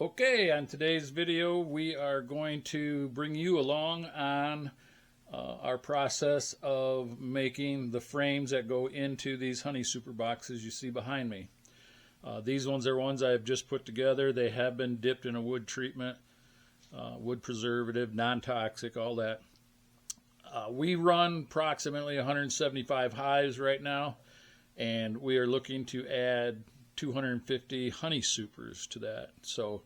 Okay, on today's video we are going to bring you along on our process of making the frames that go into these Honey Super boxes you see behind me. These ones are ones I have just put together. They have been dipped in a wood treatment, wood preservative, non-toxic, all that. We run approximately 175 hives right now, and we are looking to add 250 Honey Supers to that. So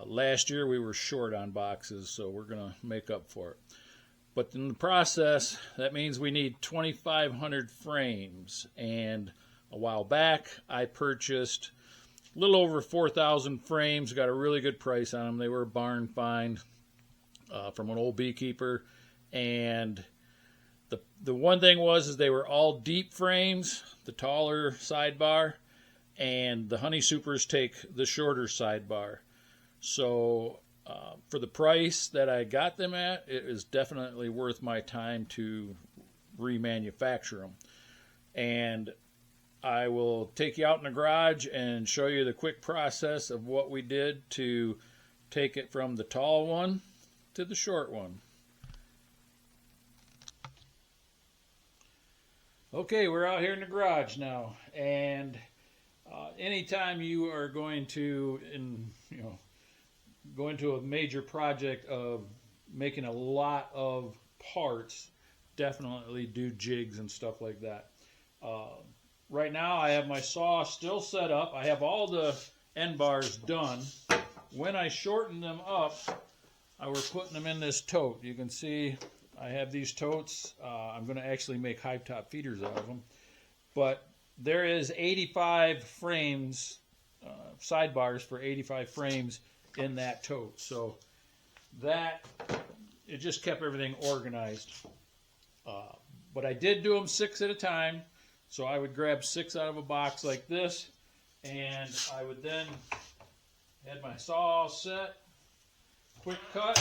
last year we were short on boxes, so we're going to make up for it. But in the process, that means we need 2,500 frames. And a while back, I purchased a little over 4,000 frames. Got a really good price on them. They were a barn find from an old beekeeper. And the one thing was they were all deep frames, the taller sidebar, and the Honey Supers take the shorter sidebar. So for the price that I got them at, it is definitely worth my time to remanufacture them. And I will take you out in the garage and show you the quick process of what we did to take it from the tall one to the short one. Okay, we're out here in the garage now, and anytime you are going to, go into a major project of making a lot of parts, definitely do jigs and stuff like that. Right now, I have my saw still set up. I have all the end bars done. When I shortened them up, I was putting them in this tote. You can see I have these totes. I'm going to actually make hive top feeders out of them. But there is 85 frames, sidebars for 85 frames in that tote. So that, it just kept everything organized. But I did do them 6 at a time. So I would grab 6 out of a box like this, and I would then had my saw all set, quick cut.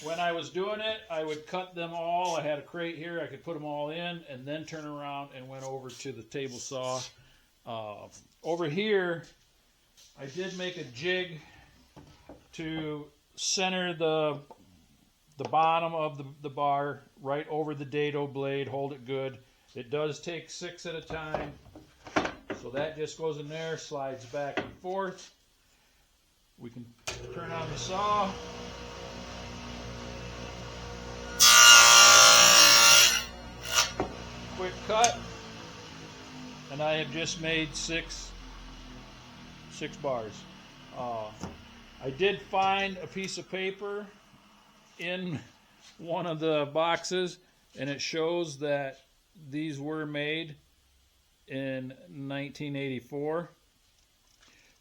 When I was doing it, I would cut them all. I had a crate here. I could put them all in and then turn around and went over to the table saw. Over here, I did make a jig to center the bottom of the bar right over the dado blade. Hold it good. It does take 6 at a time. So that just goes in there, slides back and forth. We can turn on the saw. Quick cut, and I have just made six bars. I did find a piece of paper in one of the boxes, and it shows that these were made in 1984.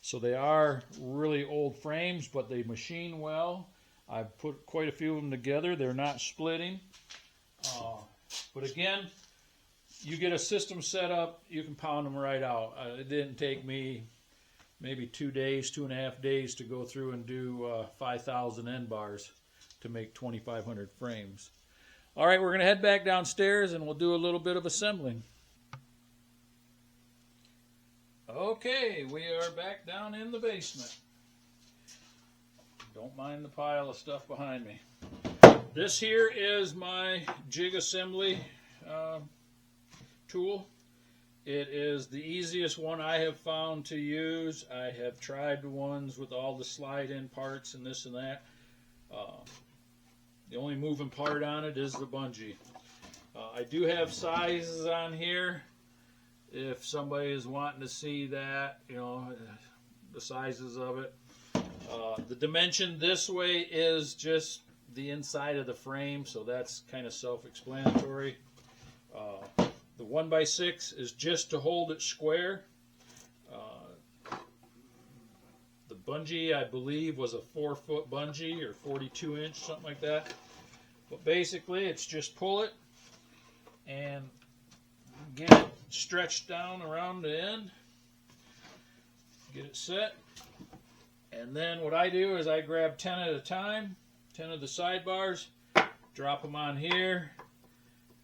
So they are really old frames, but they machine well. I've put quite a few of them together. They're not splitting. But again, you get a system set up, you can pound them right out. It didn't take me maybe 2 days, 2.5 days to go through and do 5,000 end bars to make 2,500 frames. All right, we're going to head back downstairs and we'll do a little bit of assembling. Okay, we are back down in the basement. Don't mind the pile of stuff behind me. This here is my jig assembly tool. It is the easiest one I have found to use. I have tried the ones with all the slide-in parts and this and that. The only moving part on it is the bungee. I do have sizes on here. If somebody is wanting to see that, the sizes of it. The dimension this way is just the inside of the frame, so that's kind of self-explanatory. The 1x6 is just to hold it square. The bungee, I believe, was a 4-foot bungee or 42-inch, something like that. But basically, it's just pull it and get it stretched down around the end. Get it set. And then what I do is I grab 10 at a time, 10 of the sidebars, drop them on here,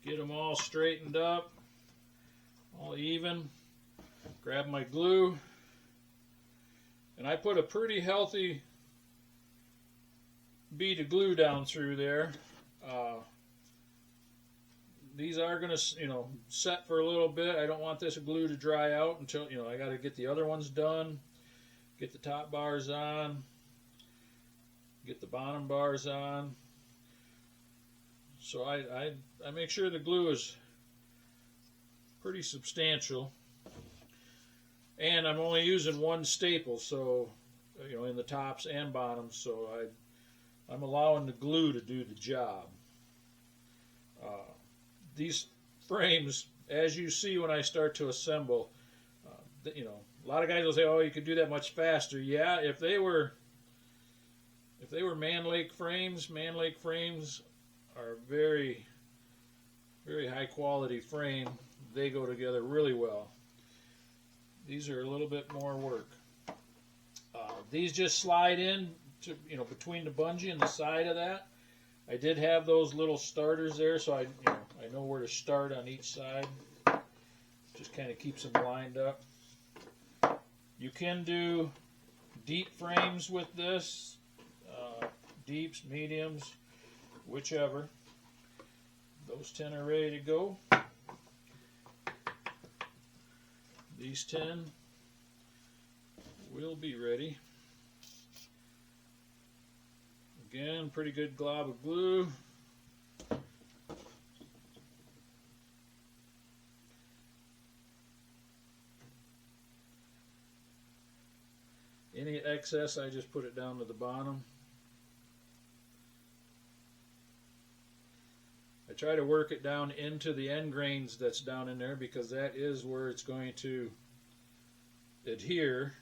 get them all straightened up, all even. Grab my glue, and I put a pretty healthy bead of glue down through there. These are going to, set for a little bit. I don't want this glue to dry out until, I got to get the other ones done, get the top bars on, get the bottom bars on. So I make sure the glue is pretty substantial. And I'm only using one staple, so, in the tops and bottoms, so I'm allowing the glue to do the job. These frames, as you see when I start to assemble, a lot of guys will say, "Oh, you could do that much faster." Yeah, if they were Mann Lake frames are very, very high quality frame. They go together really well. These are a little bit more work. These just slide in to, between the bungee and the side of that. I did have those little starters there, so I know where to start on each side. Just kind of keeps them lined up. You can do deep frames with this, deeps, mediums, whichever. Those 10 are ready to go. These 10 will be ready. Again, pretty good glob of glue. Any excess, I just put it down to the bottom. I try to work it down into the end grains that's down in there, because that is where it's going to adhere.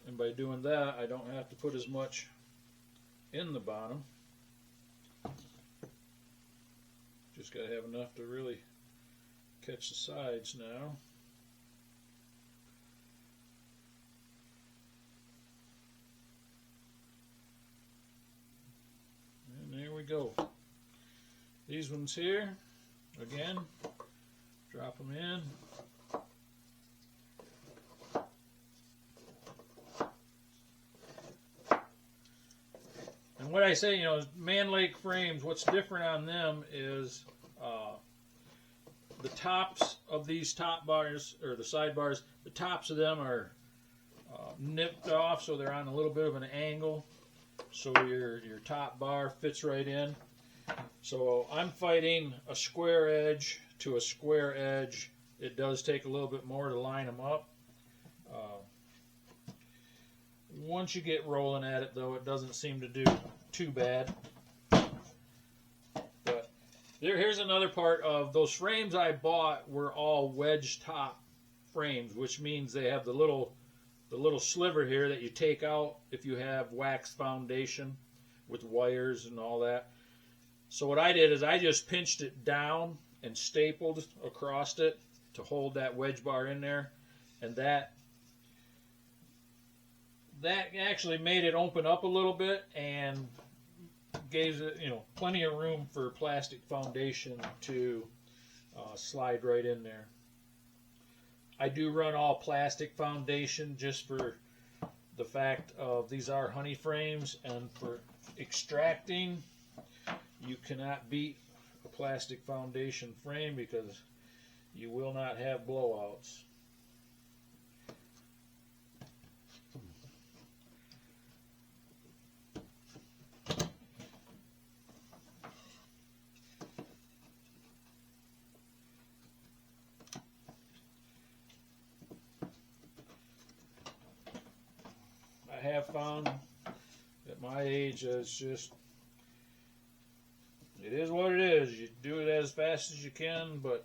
And by doing that, I don't have to put as much in the bottom. Just got to have enough to really catch the sides now. And there we go. These ones here, again, drop them in. And what I say, Mann Lake frames, what's different on them is the tops of these top bars, or the side bars, the tops of them are nipped off, so they're on a little bit of an angle, so your top bar fits right in. So I'm fighting a square edge to a square edge. It does take a little bit more to line them up. Once you get rolling at it, though, it doesn't seem to do too bad. But here's another part of those frames I bought were all wedge top frames, which means they have the little sliver here that you take out if you have wax foundation with wires and all that. So what I did is I just pinched it down and stapled across it to hold that wedge bar in there, and that actually made it open up a little bit and gave it, plenty of room for plastic foundation to slide right in there. I do run all plastic foundation just for the fact of these are honey frames, and for extracting, you cannot beat a plastic foundation frame because you will not have blowouts. I have found at my age it is what it is. You do it as fast as you can, but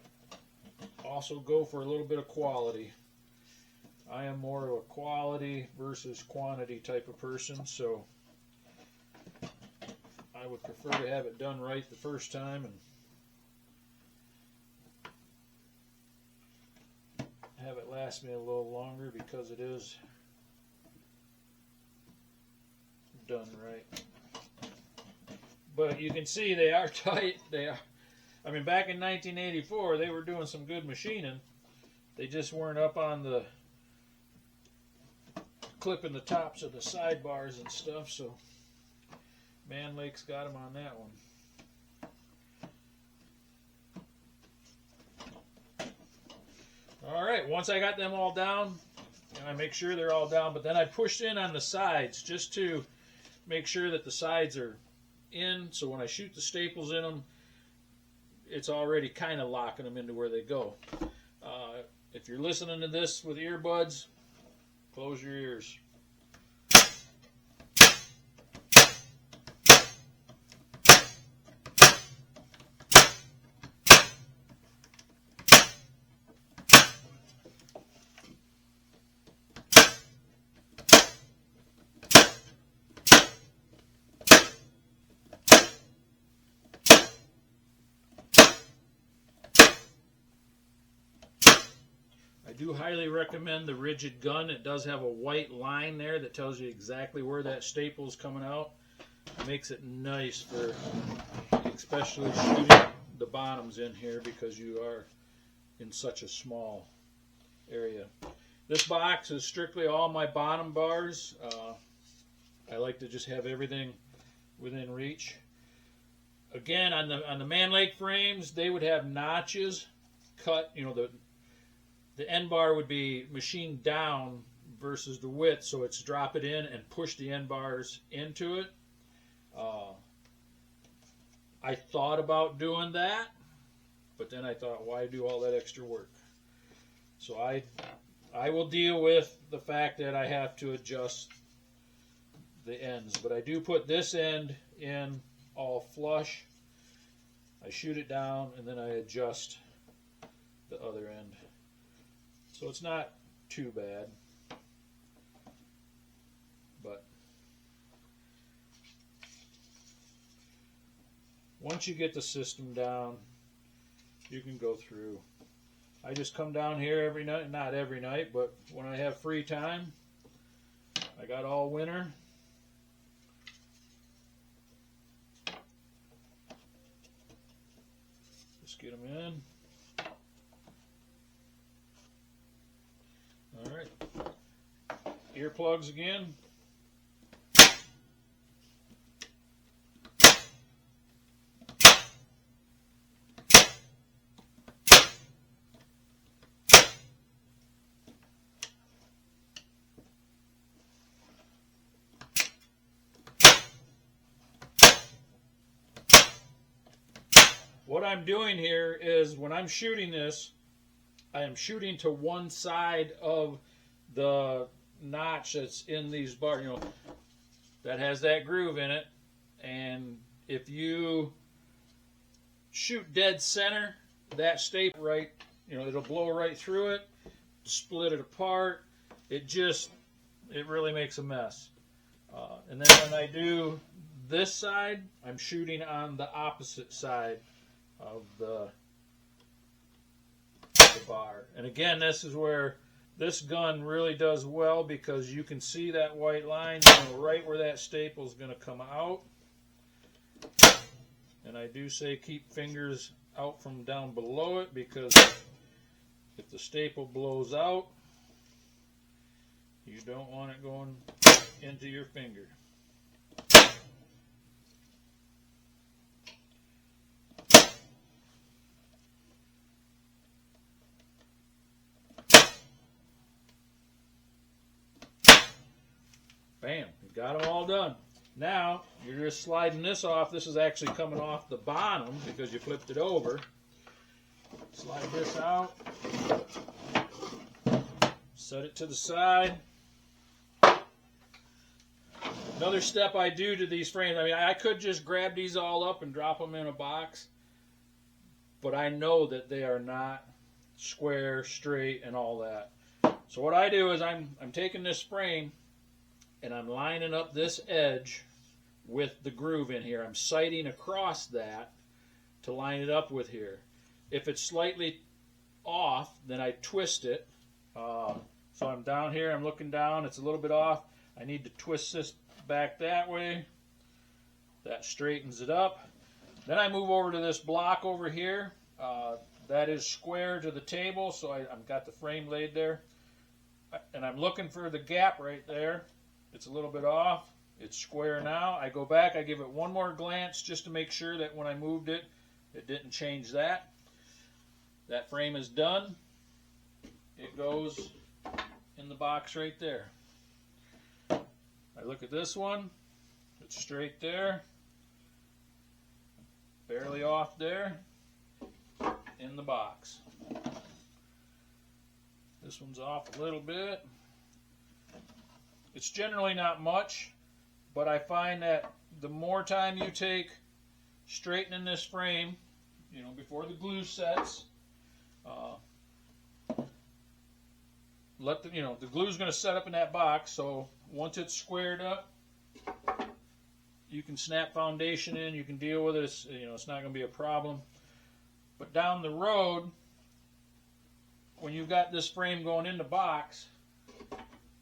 also go for a little bit of quality. I am more of a quality versus quantity type of person, so I would prefer to have it done right the first time and have it last me a little longer, because it is done right. But you can see they are tight. I mean, back in 1984, they were doing some good machining. They just weren't up on the clipping the tops of the sidebars and stuff, so Mann Lake's got them on that one. All right, once I got them all down, and I make sure they're all down, but then I pushed in on the sides just to make sure that the sides are in, so when I shoot the staples in them, it's already kind of locking them into where they go. If you're listening to this with earbuds, close your ears. I do highly recommend the Ridgid gun. It does have a white line there that tells you exactly where that staple is coming out. It makes it nice for especially shooting the bottoms in here because you are in such a small area. This box is strictly all my bottom bars. I like to just have everything within reach. Again, on the Mann Lake frames, they would have notches cut. You know, the end bar would be machined down versus the width, so it's drop it in and push the end bars into it. I thought about doing that, but then I thought, why do all that extra work? So I will deal with the fact that I have to adjust the ends, but I do put this end in all flush. I shoot it down and then I adjust the other end. So it's not too bad, but once you get the system down, you can go through. I just come down here every night, not every night, but when I have free time, I got all winter. Just get them in. All right, earplugs again. What I'm doing here is when I'm shooting this, I am shooting to one side of the notch that's in these bars, you know, that has that groove in it. And if you shoot dead center, that staple right, you know, it'll blow right through it, split it apart. It really makes a mess. And then when I do this side, I'm shooting on the opposite side of the bar. And again, this is where this gun really does well because you can see that white line, you know, right where that staple is going to come out. And I do say keep fingers out from down below it because if the staple blows out, you don't want it going into your finger. Bam, you got them all done. Now, you're just sliding this off. This is actually coming off the bottom because you flipped it over. Slide this out. Set it to the side. Another step I do to these frames, I mean, I could just grab these all up and drop them in a box, but I know that they are not square, straight, and all that. So what I do is I'm taking this frame and I'm lining up this edge with the groove in here. I'm sighting across that to line it up with here. If it's slightly off, then I twist it. So I'm down here, I'm looking down, it's a little bit off. I need to twist this back that way. That straightens it up. Then I move over to this block over here. That is square to the table, so I've got the frame laid there. And I'm looking for the gap right there. It's a little bit off. It's square now. I go back, I give it one more glance just to make sure that when I moved it, it didn't change that. That frame is done. It goes in the box right there. I look at this one. It's straight there. Barely off there. In the box. This one's off a little bit. It's generally not much, but I find that the more time you take straightening this frame, before the glue sets, the glue's going to set up in that box, so once it's squared up, you can snap foundation in, you can deal with it, it's not going to be a problem. But down the road, when you've got this frame going in the box,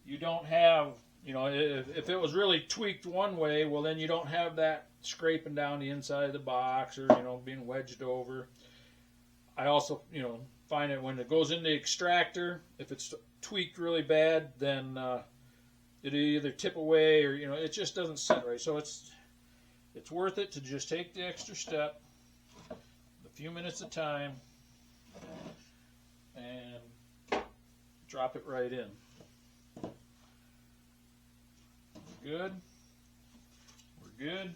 you don't have, if it was really tweaked one way, well then you don't have that scraping down the inside of the box or, being wedged over. I also, find that when it goes in the extractor, if it's tweaked really bad, then it'll either tip away or, it just doesn't set right. So it's worth it to just take the extra step, a few minutes of time, and drop it right in. Good. We're good.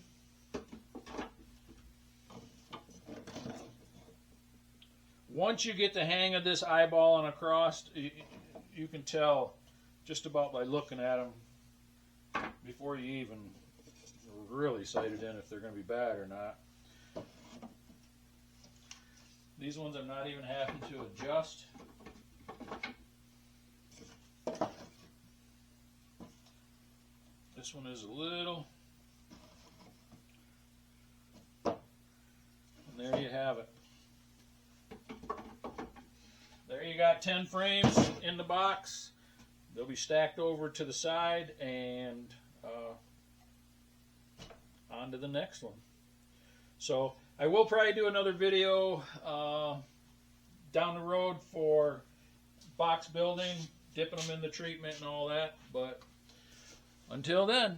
Once you get the hang of this eyeballing across, you can tell just about by looking at them before you even really sight it in if they're going to be bad or not. These ones I'm not even having to adjust. This one is a little. And there you have it. There you got 10 frames in the box. They'll be stacked over to the side and on to the next one. So I will probably do another video down the road for box building, dipping them in the treatment and all that. But until then,